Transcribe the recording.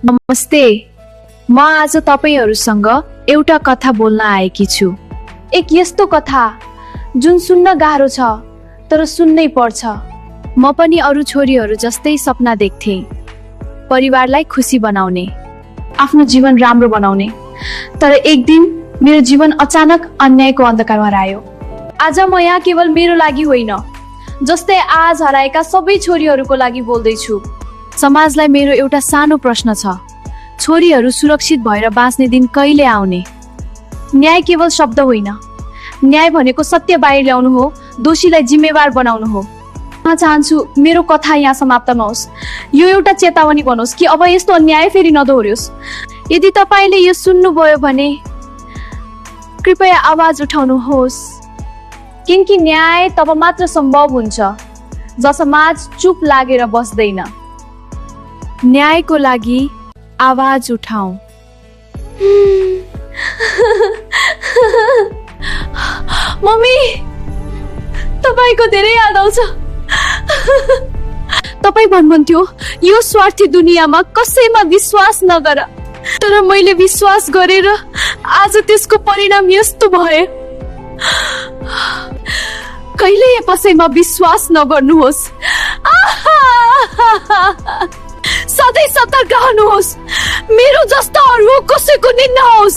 नमस्ते। म आज तपाईहरुसँग एउटा कथा बोल्न आएकी छु। एक यस्तो कथा जुन सुन्न गाह्रो छ तर सुन्नै पर्छ। म पनि अरु छोरीहरु जस्तै सपना देख्थे, परिवारलाई खुसी बनाउने, आफ्नो जीवन राम्रो बनाउने। तर एक दिन मेरो जीवन अचानक अन्यायको अन्धकारमा हरायो। आज म यहाँ केवल मेरो लागि होइन, जस्तै आज हराएका सबै छोरीहरुको लागि बोल्दै छु। समाजलाई मेरो एउटा सानो प्रश्न छ, छोरीहरु सुरक्षित भएर बाँच्ने दिन कहिले आउने? न्याय केवल शब्द होइन, न्याय भनेको सत्य बाहिर ल्याउनु हो, दोषीलाई जिम्मेवार बनाउनु हो। म चाहन्छु मेरो कथा यहाँ समाप्त नहोस्। यो एउटा चेतावनी बनोस् कि अब यस्तो अन्याय फेरि नदोहोरियोस्। यदि तपाईले यो सुन्नुभयो भने कृपया आवाज उठाउनुहोस्, किनकि न्याय तब मात्र सम्भव हुन्छ जब समाज चुप लागेर बस्दैन। न्यायको लागि आवाज उठाऊ। मम्मी, तपाईको धेरै याद आउँछ। तपाई भन्नुहुन्थ्यो यो स्वार्थी दुनियाँमा कसैमा विश्वास नगर, तर मैले विश्वास गरेर आज त्यसको परिणाम यस्तो भयो। कहिले कसैमा विश्वास नगर्नुहोस्। सधैँ सतर्क रहनुहोस्, मेरो जस्तो अरू कसैको निन्दा होस्।